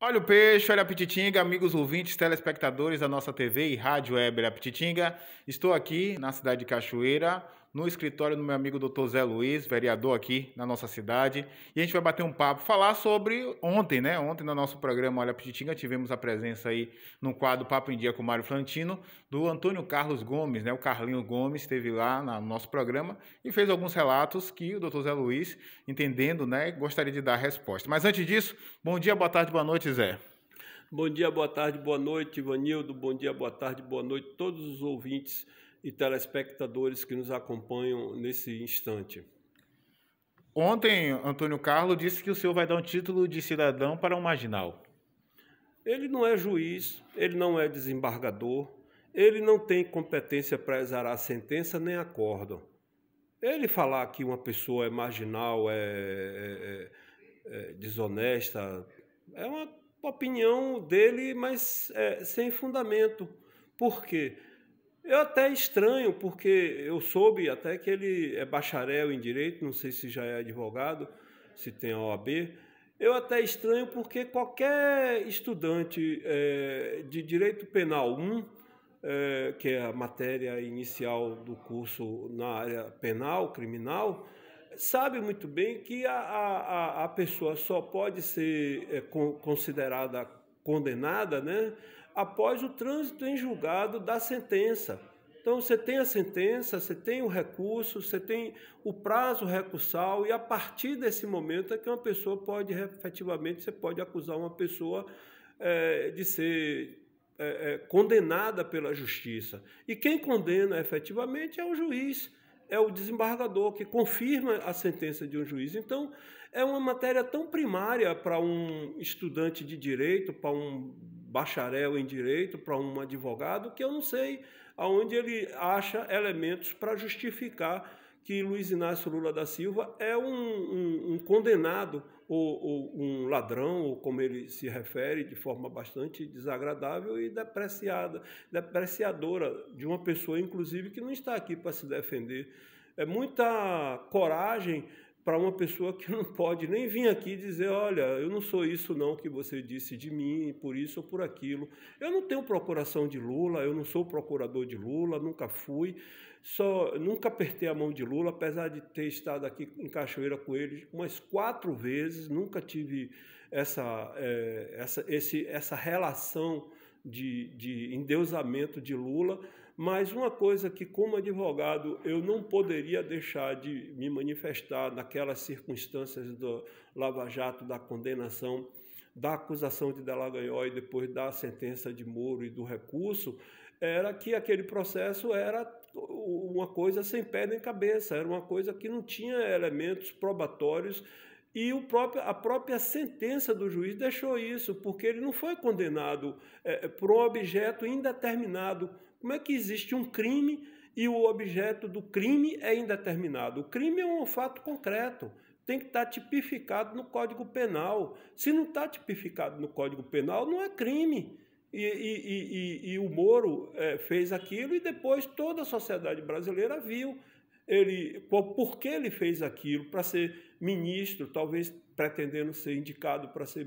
Olha o peixe, olha a Pititinga, amigos ouvintes, telespectadores da nossa TV e rádio Weber Pititinga. Estou aqui na cidade de Cachoeira, no escritório do meu amigo Dr. Zé Luiz, vereador aqui na nossa cidade. E a gente vai bater um papo, falar sobre ontem, né? Ontem no nosso programa Olha a Pititinga tivemos a presença aí no quadro Papo em Dia com o Mário Flantino, do Antônio Carlos Gomes, né? O Carlinho Gomes esteve lá no nosso programa e fez alguns relatos que o Dr. Zé Luiz, entendendo, né, gostaria de dar a resposta. Mas antes disso, bom dia, boa tarde, boa noite, Zé. Bom dia, boa tarde, boa noite, Ivanildo. Bom dia, boa tarde, boa noite, todos os ouvintes e telespectadores que nos acompanham nesse instante. Ontem, Antônio Carlos disse que o senhor vai dar um título de cidadão para um marginal. Ele não é juiz, ele não é desembargador, ele não tem competência para exarar a sentença nem acórdão. Ele falar que uma pessoa é marginal, é desonesta, é uma opinião dele, mas sem fundamento. Por quê? Eu até estranho, porque eu soube até que ele é bacharel em direito, não sei se já é advogado, se tem a OAB. Eu até estranho porque qualquer estudante de Direito Penal 1, que é a matéria inicial do curso na área penal, criminal, sabe muito bem que a pessoa só pode ser considerada condenada, né, após o trânsito em julgado da sentença. Então, você tem a sentença, você tem o recurso, você tem o prazo recursal, e a partir desse momento é que uma pessoa pode, efetivamente, você pode acusar uma pessoa de ser condenada pela justiça. E quem condena efetivamente é o juiz, é o desembargador que confirma a sentença de um juiz. Então, é uma matéria tão primária para um estudante de direito, para um bacharel em direito, para um advogado, que eu não sei aonde ele acha elementos para justificar que Luiz Inácio Lula da Silva é um condenado, ou um ladrão, ou como ele se refere, de forma bastante desagradável e depreciadora de uma pessoa, inclusive, que não está aqui para se defender. É muita coragem para uma pessoa que não pode nem vir aqui dizer, olha, eu não sou isso não que você disse de mim, por isso ou por aquilo. Eu não tenho procuração de Lula, eu não sou procurador de Lula, nunca fui, nunca apertei a mão de Lula, apesar de ter estado aqui em Cachoeira com ele umas 4 vezes, nunca tive essa relação de endeusamento de Lula. Mas uma coisa que, como advogado, eu não poderia deixar de me manifestar naquelas circunstâncias do Lava Jato, da condenação, da acusação de Dallagnol e depois da sentença de Moro e do recurso, era que aquele processo era uma coisa sem pé nem cabeça, era uma coisa que não tinha elementos probatórios. E a própria sentença do juiz deixou isso, porque ele não foi condenado por um objeto indeterminado. Como é que existe um crime e o objeto do crime é indeterminado? O crime é um fato concreto, tem que estar tipificado no Código Penal. Se não está tipificado no Código Penal, não é crime. E o Moro fez aquilo e depois toda a sociedade brasileira viu por que ele fez aquilo, para ser ministro, talvez pretendendo ser indicado para ser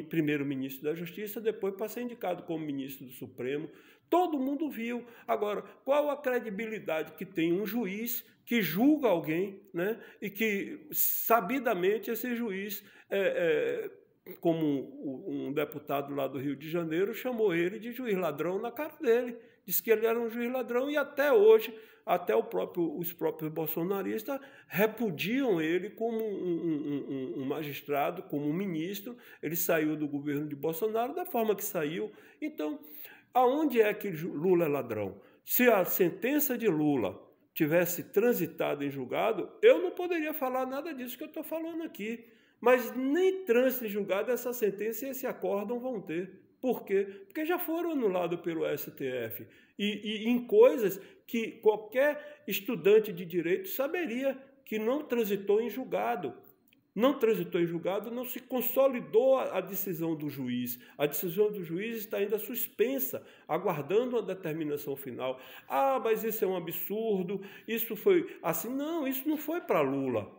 primeiro-ministro da Justiça, depois para ser indicado como ministro do Supremo. Todo mundo viu. Agora, qual a credibilidade que tem um juiz que julga alguém, né, e que, sabidamente, esse juiz, como um deputado lá do Rio de Janeiro, chamou ele de juiz ladrão na cara dele. Disse que ele era um juiz ladrão e até hoje, os próprios bolsonaristas repudiam ele como um magistrado, como um ministro. Ele saiu do governo de Bolsonaro da forma que saiu. Então, aonde é que Lula é ladrão? Se a sentença de Lula tivesse transitado em julgado, eu não poderia falar nada disso que eu estou falando aqui. Mas nem trânsito em julgado essa sentença e esse acórdão vão ter. Por quê? Porque já foram anulados pelo STF. E em coisas que qualquer estudante de direito saberia que não transitou em julgado. Não transitou em julgado, não se consolidou a decisão do juiz. A decisão do juiz está ainda suspensa, aguardando a determinação final. Ah, mas isso é um absurdo, isso foi assim. Não, isso não foi para Lula.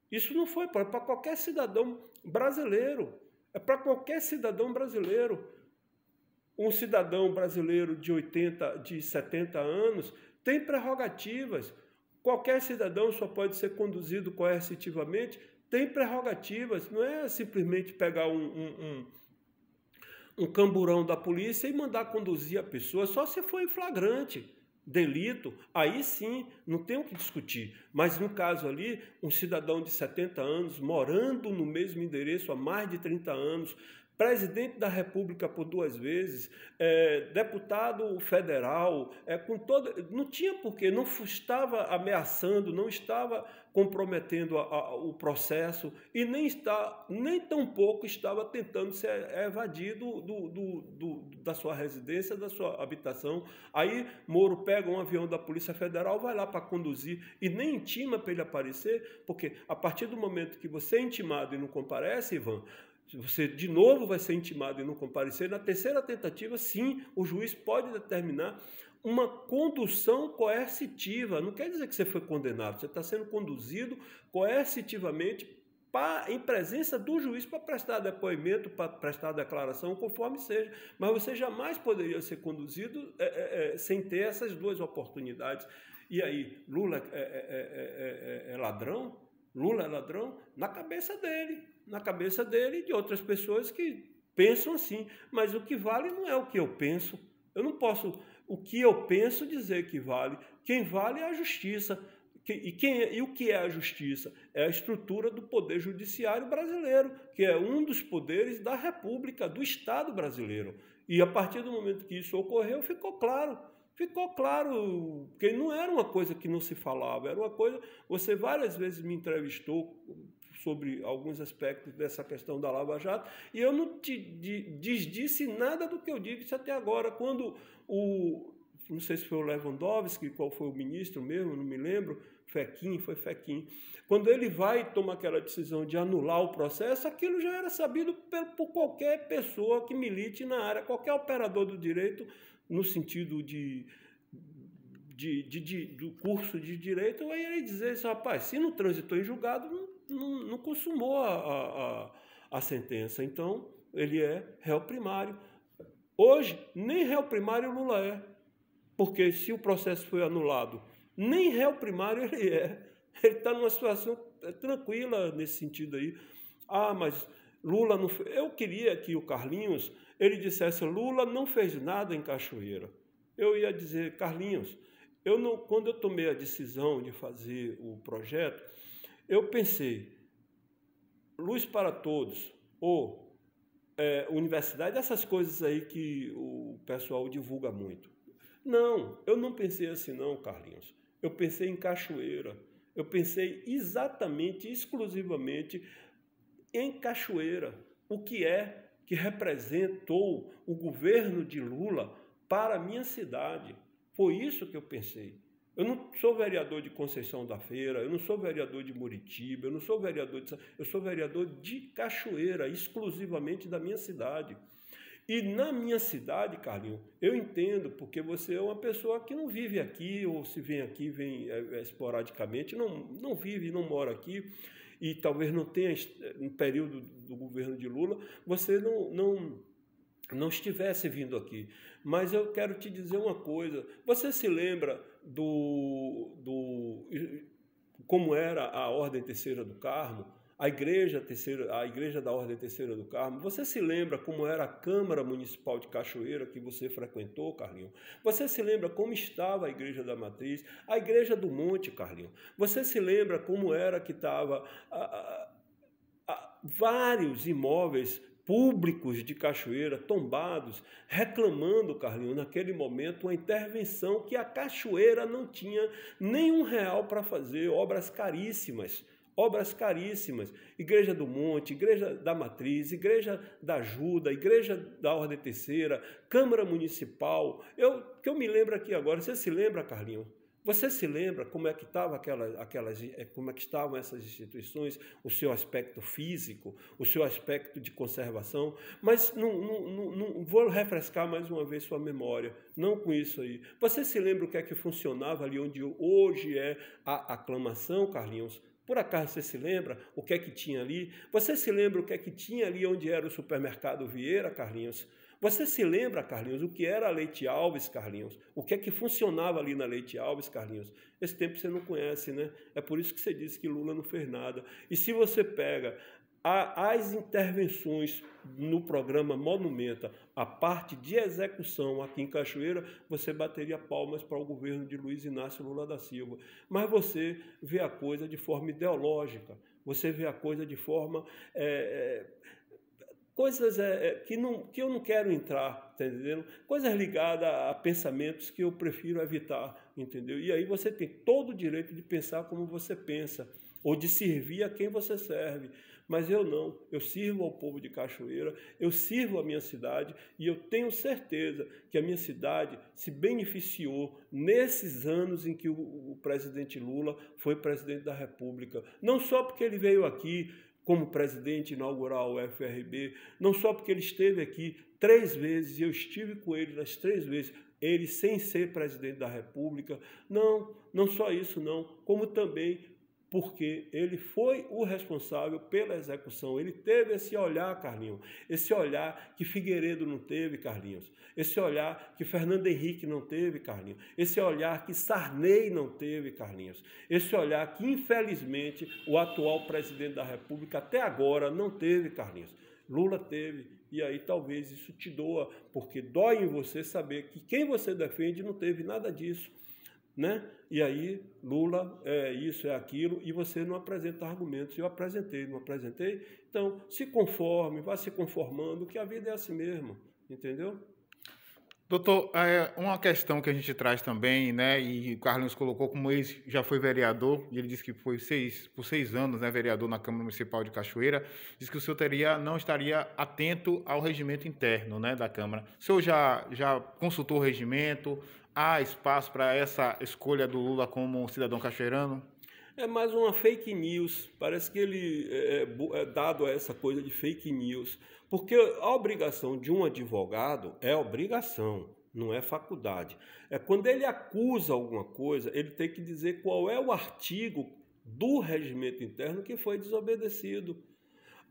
Isso não foi para qualquer cidadão brasileiro. É para qualquer cidadão brasileiro. Um cidadão brasileiro de 70 anos tem prerrogativas. Qualquer cidadão só pode ser conduzido coercitivamente, tem prerrogativas. Não é simplesmente pegar um camburão da polícia e mandar conduzir a pessoa, só se for em flagrante delito, aí sim, não tem o que discutir. Mas no caso ali, um cidadão de 70 anos, morando no mesmo endereço há mais de 30 anos, presidente da República por 2 vezes, deputado federal, não tinha porquê, não estava ameaçando, não estava comprometendo o processo e nem tampouco estava tentando se evadir da sua residência, da sua habitação. Aí Moro pega um avião da Polícia Federal, vai lá para conduzir e nem intima para ele aparecer, porque a partir do momento que você é intimado e não comparece, Ivan, você de novo vai ser intimado e não comparecer. Na terceira tentativa, sim, o juiz pode determinar uma condução coercitiva. Não quer dizer que você foi condenado, você está sendo conduzido coercitivamente em presença do juiz para prestar depoimento, para prestar declaração, conforme seja. Mas você jamais poderia ser conduzido sem ter essas 2 oportunidades. E aí, Lula é ladrão? Lula é ladrão? Na cabeça dele e de outras pessoas que pensam assim. Mas o que vale não é o que eu penso. Eu não posso, o que eu penso, dizer que vale. Quem vale é a justiça. E o que é a justiça? É a estrutura do poder judiciário brasileiro, que é um dos poderes da República, do Estado brasileiro. E a partir do momento que isso ocorreu, ficou claro, porque não era uma coisa que não se falava, era uma coisa... Você várias vezes me entrevistou sobre alguns aspectos dessa questão da Lava Jato, e eu não te desdisse nada do que eu disse até agora, quando não sei se foi o Lewandowski, qual foi o ministro mesmo, não me lembro, foi Fachin. Quando ele vai e toma aquela decisão de anular o processo, aquilo já era sabido por qualquer pessoa que milite na área, qualquer operador do direito, no sentido do curso de direito, eu ia dizer assim, rapaz, se não transitou em julgado, não consumou a sentença. Então, ele é réu primário. Hoje, nem réu primário o Lula é, porque se o processo foi anulado, nem réu primário ele é. Ele está numa situação tranquila nesse sentido aí. Ah, mas Lula não fez... Eu queria que o Carlinhos, ele dissesse, Lula não fez nada em Cachoeira. Eu ia dizer, Carlinhos, quando eu tomei a decisão de fazer o projeto, eu pensei, Luz para Todos, ou universidade, essas coisas aí que o pessoal divulga muito. Não, eu não pensei assim não, Carlinhos. Eu pensei em Cachoeira. Eu pensei exatamente, exclusivamente em Cachoeira. O que representou o governo de Lula para a minha cidade. Foi isso que eu pensei. Eu não sou vereador de Conceição da Feira, eu não sou vereador de Muritiba, eu sou vereador de Cachoeira, exclusivamente da minha cidade. E na minha cidade, Carlinhos, eu entendo, porque você é uma pessoa que não vive aqui, ou se vem aqui, vem esporadicamente, não vive, não mora aqui, e talvez não tenha, no período do governo de Lula, você não estivesse vindo aqui. Mas eu quero te dizer uma coisa, você se lembra como era a Ordem Terceira do Carmo? A igreja da Ordem Terceira do Carmo, você se lembra como era a Câmara Municipal de Cachoeira que você frequentou, Carlinhos? Você se lembra como estava a Igreja da Matriz, a Igreja do Monte, Carlinhos? Você se lembra como era que estava vários imóveis públicos de Cachoeira tombados, reclamando, Carlinhos, naquele momento, uma intervenção que a Cachoeira não tinha nenhum real para fazer, obras caríssimas, Igreja do Monte, Igreja da Matriz, Igreja da Ajuda, Igreja da Ordem Terceira, Câmara Municipal. Que eu me lembro aqui agora, você se lembra, Carlinhos? Você se lembra como é que como é que estavam essas instituições, o seu aspecto físico, o seu aspecto de conservação? Mas não vou refrescar mais uma vez sua memória, não com isso aí. Você se lembra o que é que funcionava ali onde hoje é a aclamação, Carlinhos? Por acaso você se lembra o que é que tinha ali? Você se lembra o que é que tinha ali onde era o supermercado Vieira, Carlinhos? Você se lembra, Carlinhos, o que era a Leite Alves, Carlinhos? O que é que funcionava ali na Leite Alves, Carlinhos? Esse tempo você não conhece, né? É por isso que você disse que Lula não fez nada. E se você pega as intervenções no programa Monumenta, a parte de execução aqui em Cachoeira, você bateria palmas para o governo de Luiz Inácio Lula da Silva. Mas você vê a coisa de forma ideológica, você vê a coisa de forma... coisas que eu não quero entrar, tá entendendo? Coisas ligadas a pensamentos que eu prefiro evitar, entendeu? E aí você tem todo o direito de pensar como você pensa, ou de servir a quem você serve. Mas eu não, eu sirvo ao povo de Cachoeira, eu sirvo a minha cidade e eu tenho certeza que a minha cidade se beneficiou nesses anos em que o presidente Lula foi presidente da República. Não só porque ele veio aqui como presidente inaugurar o UFRB, não só porque ele esteve aqui 3 vezes e eu estive com ele nas 3 vezes, ele sem ser presidente da República, não só isso não, como também porque ele foi o responsável pela execução. Ele teve esse olhar, Carlinhos, esse olhar que Figueiredo não teve, Carlinhos, esse olhar que Fernando Henrique não teve, Carlinhos, esse olhar que Sarney não teve, Carlinhos, esse olhar que, infelizmente, o atual presidente da República até agora não teve, Carlinhos. Lula teve, e aí talvez isso te doa, porque dói em você saber que quem você defende não teve nada disso. Né? E aí Lula é isso, é aquilo, e você não apresenta argumentos. Eu apresentei, não apresentei? Então, se conforme, vá se conformando, que a vida é assim mesmo, entendeu? Doutor, uma questão que a gente traz também, né, e o Carlos colocou como já foi vereador, e ele disse que foi por 6 anos, né, vereador na Câmara Municipal de Cachoeira, disse que o senhor não estaria atento ao regimento interno, né, da Câmara. O senhor já consultou o regimento? Há espaço para essa escolha do Lula como cidadão cachoeirano? É mais uma fake news. Parece que ele é dado a essa coisa de fake news. Porque a obrigação de um advogado é obrigação, não é faculdade. É quando ele acusa alguma coisa, ele tem que dizer qual é o artigo do regimento interno que foi desobedecido.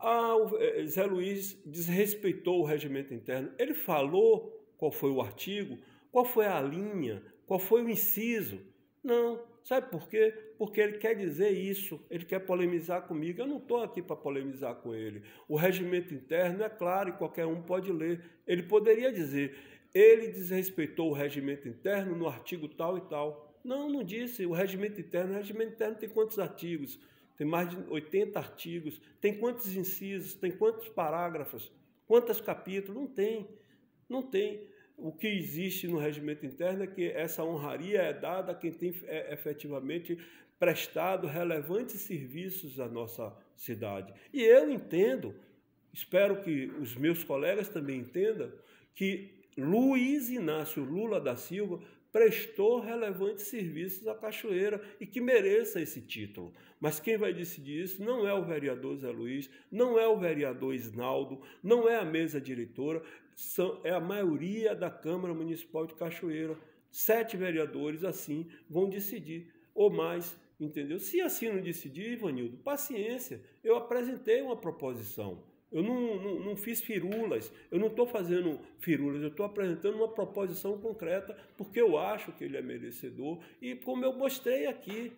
O Zé Luiz desrespeitou o regimento interno. Ele falou qual foi o artigo, qual foi a linha, qual foi o inciso. Não, sabe por quê? Porque ele quer dizer isso, ele quer polemizar comigo. Eu não estou aqui para polemizar com ele. O regimento interno é claro e qualquer um pode ler. Ele poderia dizer, ele desrespeitou o regimento interno no artigo tal e tal. Não disse. O regimento interno tem quantos artigos? Tem mais de 80 artigos. Tem quantos incisos? Tem quantos parágrafos? Quantos capítulos? Não tem. O que existe no regimento interno é que essa honraria é dada a quem tem efetivamente prestado relevantes serviços à nossa cidade. E eu entendo, espero que os meus colegas também entendam, que Luiz Inácio Lula da Silva prestou relevantes serviços à Cachoeira e que mereça esse título. Mas quem vai decidir isso não é o vereador Zé Luiz, não é o vereador Isnaldo, não é a mesa diretora, é a maioria da Câmara Municipal de Cachoeira. 7 vereadores, assim, vão decidir, ou mais, entendeu? Se assim não decidir, Ivanildo, paciência, eu apresentei uma proposição. Eu não fiz firulas, eu não estou fazendo firulas, eu estou apresentando uma proposição concreta, porque eu acho que ele é merecedor e, como eu mostrei aqui,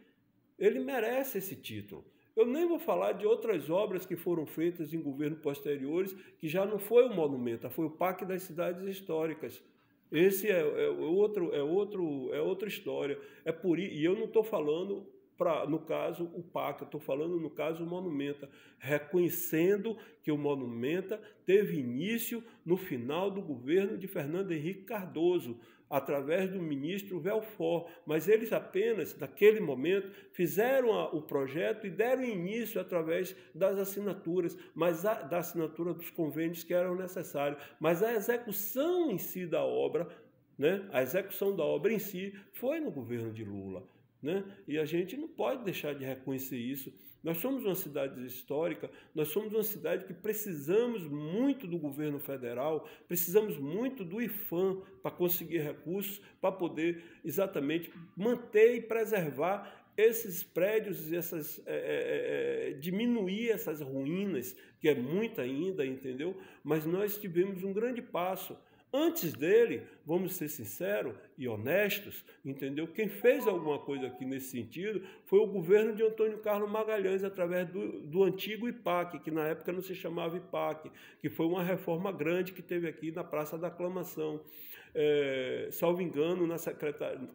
ele merece esse título. Eu nem vou falar de outras obras que foram feitas em governos posteriores, que já não foi o Monumento, foi o Parque das Cidades Históricas. Esse é outra história. E eu não estou falando no caso o PAC, eu estou falando no caso o Monumenta, reconhecendo que o Monumenta teve início no final do governo de Fernando Henrique Cardoso, através do ministro Belfort, mas eles apenas, naquele momento, fizeram o projeto e deram início através das assinaturas, da assinatura dos convênios que eram necessários, mas a execução em si da obra, né, a execução da obra em si foi no governo de Lula. Né? E a gente não pode deixar de reconhecer isso. Nós somos uma cidade histórica, nós somos uma cidade que precisamos muito do governo federal, precisamos muito do IFAM para conseguir recursos, para poder exatamente manter e preservar esses prédios, diminuir essas ruínas, que é muito ainda, entendeu? Mas nós tivemos um grande passo. Antes dele, vamos ser sinceros e honestos, entendeu? Quem fez alguma coisa aqui nesse sentido foi o governo de Antônio Carlos Magalhães, através do antigo IPAC, que na época não se chamava IPAC, que foi uma reforma grande que teve aqui na Praça da Aclamação. Salvo engano,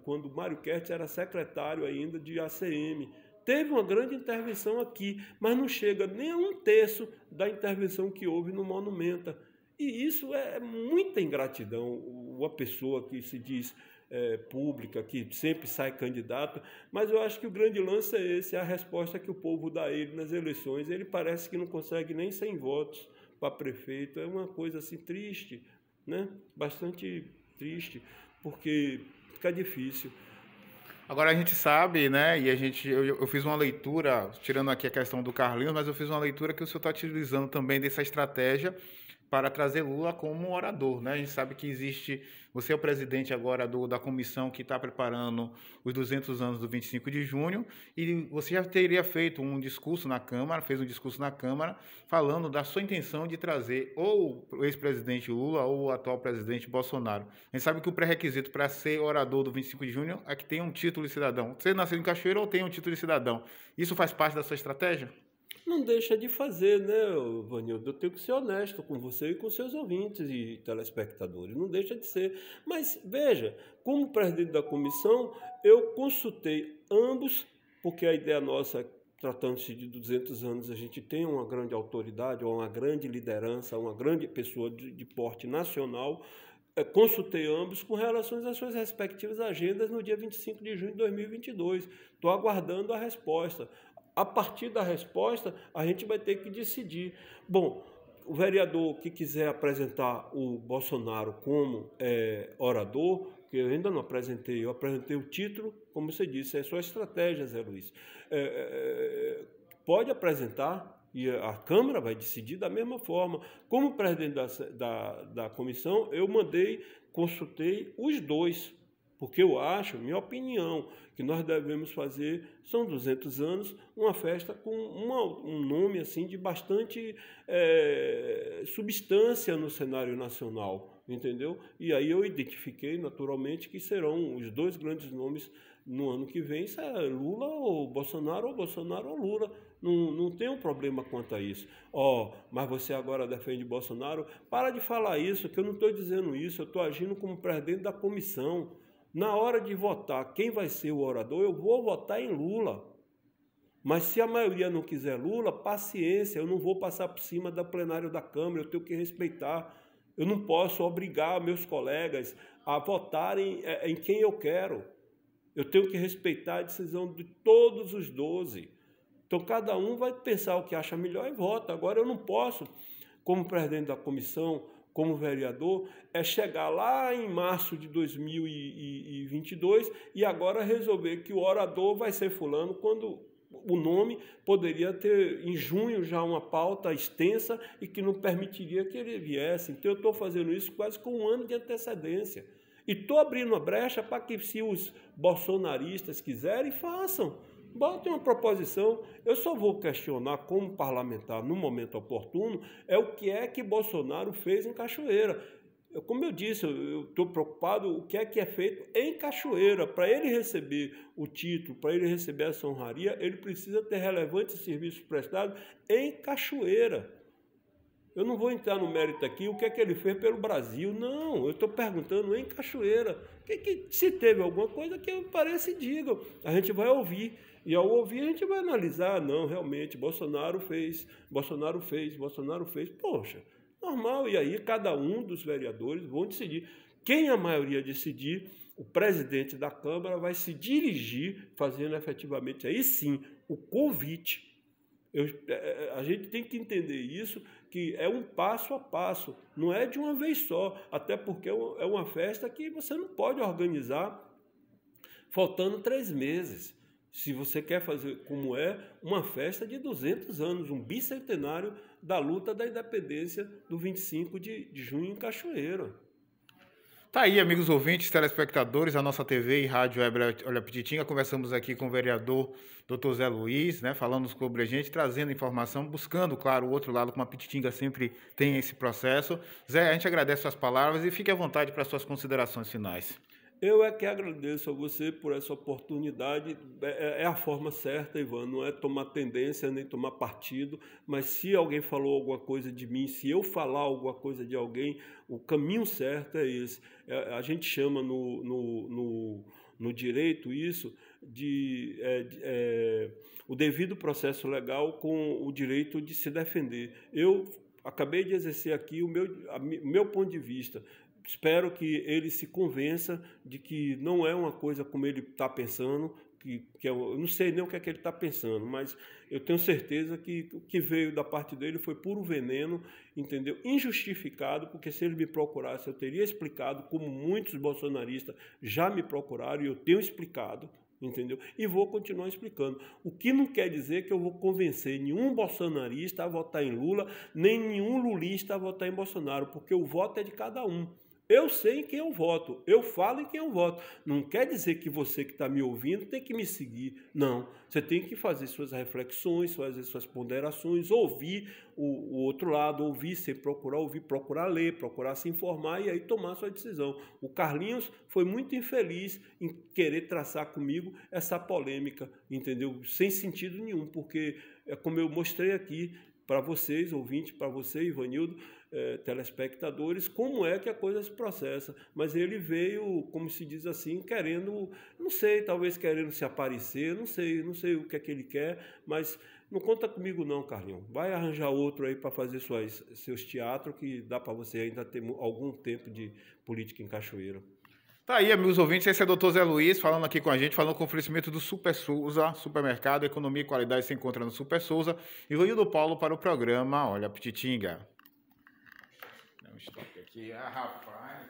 quando Mário Kertz era secretário ainda de ACM. Teve uma grande intervenção aqui, mas não chega nem a 1/3 da intervenção que houve no Monumenta. E isso é muita ingratidão. Uma pessoa que se diz pública, que sempre sai candidato, mas eu acho que o grande lance é esse, é a resposta que o povo dá a ele nas eleições. Ele parece que não consegue nem 100 votos para prefeito. É uma coisa assim triste, né? Bastante triste, porque fica difícil. Agora a gente sabe, né, e eu fiz uma leitura, tirando aqui a questão do Carlinhos, mas eu fiz uma leitura que o senhor está utilizando também dessa estratégia para trazer Lula como orador, né? A gente sabe que existe, você é o presidente agora da comissão que está preparando os 200 anos do 25 de junho, e você já teria feito um discurso na Câmara, fez um discurso na Câmara, falando da sua intenção de trazer ou o ex-presidente Lula ou o atual presidente Bolsonaro. A gente sabe que o pré-requisito para ser orador do 25 de junho é que tenha um título de cidadão. Você nasceu em Cachoeira ou tem um título de cidadão? Isso faz parte da sua estratégia? Não deixa de fazer, né, Vanildo? Eu tenho que ser honesto com você e com seus ouvintes e telespectadores. Não deixa de ser. Mas, veja, como presidente da comissão, eu consultei ambos, porque a ideia nossa, tratando-se de 200 anos, a gente tem uma grande autoridade, uma grande liderança, uma grande pessoa de porte nacional. Consultei ambos com relação às suas respectivas agendas no dia 25 de junho de 2022. Estou aguardando a resposta. A partir da resposta, a gente vai ter que decidir. Bom, o vereador que quiser apresentar o Bolsonaro como orador, que eu ainda não apresentei, eu apresentei o título, como você disse, é sua estratégia, Zé Luiz. Pode apresentar e a Câmara vai decidir da mesma forma. Como presidente da comissão, eu consultei os dois, porque eu acho, minha opinião, que nós devemos fazer, são 200 anos, uma festa com um nome assim de bastante substância no cenário nacional, entendeu? E aí eu identifiquei naturalmente que serão os dois grandes nomes no ano que vem, se é Lula ou Bolsonaro ou Lula. Não tem um problema quanto a isso. Mas você agora defende Bolsonaro? Para de falar isso, que eu não estou dizendo isso, eu estou agindo como presidente da comissão. Na hora de votar quem vai ser o orador, eu vou votar em Lula. Mas se a maioria não quiser Lula, paciência, eu não vou passar por cima da plenário da Câmara, eu tenho que respeitar. Eu não posso obrigar meus colegas a votarem em quem eu quero. Eu tenho que respeitar a decisão de todos os 12. Então, cada um vai pensar o que acha melhor e vota. Agora, eu não posso, como presidente da comissão, como vereador, chegar lá em março de 2022 e agora resolver que o orador vai ser fulano, quando o nome poderia ter em junho já uma pauta extensa e que não permitiria que ele viesse. Então eu estou fazendo isso quase com um ano de antecedência. E estou abrindo a brecha para que, se os bolsonaristas quiserem, façam. Botem uma proposição. Eu só vou questionar como parlamentar no momento oportuno o que é que Bolsonaro fez em Cachoeira. Como eu disse, eu estou preocupado o que é feito em Cachoeira. Para ele receber o título, para ele receber essa honraria, ele precisa ter relevantes serviços prestados em Cachoeira. Eu não vou entrar no mérito aqui o que é que ele fez pelo Brasil. Não, eu estou perguntando em Cachoeira. Se teve alguma coisa que apareça e digam. A gente vai ouvir. E ao ouvir a gente vai analisar. Não, realmente, Bolsonaro fez. Poxa, normal. E aí cada um dos vereadores vão decidir. Quem a maioria decidir, o presidente da Câmara vai se dirigir, fazendo efetivamente, aí sim, o convite. A gente tem que entender isso, que é um passo a passo, não é de uma vez só, até porque é uma festa que você não pode organizar faltando 3 meses. Se você quer fazer como uma festa de 200 anos, um bicentenário da luta da independência do 25 de junho em Cachoeira. Tá aí, amigos ouvintes, telespectadores, a nossa TV e rádio Olha Pititinga. Conversamos aqui com o vereador Dr. Zé Luiz, né, falando sobre a gente, trazendo informação, buscando, claro, o outro lado, como a Pititinga sempre tem esse processo. Zé, a gente agradece suas palavras e fique à vontade para suas considerações finais. Eu é que agradeço a você por essa oportunidade. É a forma certa, Ivan, não é tomar tendência nem tomar partido, mas se alguém falou alguma coisa de mim, se eu falar alguma coisa de alguém, o caminho certo é esse. A gente chama no direito isso de o devido processo legal com o direito de se defender. Eu acabei de exercer aqui o meu ponto de vista. Espero que ele se convença de que não é uma coisa como ele está pensando, eu não sei nem o que é que ele está pensando, mas eu tenho certeza que o que veio da parte dele foi puro veneno, entendeu? Injustificado, porque se ele me procurasse, eu teria explicado, como muitos bolsonaristas já me procuraram, e eu tenho explicado, entendeu? E vou continuar explicando. O que não quer dizer que eu vou convencer nenhum bolsonarista a votar em Lula, nem nenhum lulista a votar em Bolsonaro, porque o voto é de cada um. Eu sei em quem eu voto, eu falo em quem eu voto. Não quer dizer que você que está me ouvindo tem que me seguir. Não, você tem que fazer suas reflexões, fazer suas ponderações, ouvir o outro lado, ouvir sem procurar ouvir, procurar ler, procurar se informar e aí tomar sua decisão. O Carlinhos foi muito infeliz em querer traçar comigo essa polêmica, entendeu? Sem sentido nenhum, porque, como eu mostrei aqui, para vocês, ouvintes, para você, Ivanildo, telespectadores, como é que a coisa se processa. Mas ele veio, como se diz assim, querendo, não sei, talvez querendo se aparecer, não sei o que é que ele quer, mas não conta comigo não, Carlinhos. Vai arranjar outro aí para fazer seus teatros, que dá para você ainda ter algum tempo de política em Cachoeira. Tá aí, amigos ouvintes, esse é o Dr. Zé Luiz falando aqui com a gente, falando com o oferecimento do Super Souza, supermercado, economia e qualidade se encontra no Super Souza. E o Rio Paulo para o programa Olha Pititinga. Dá um estoque aqui, rapaz.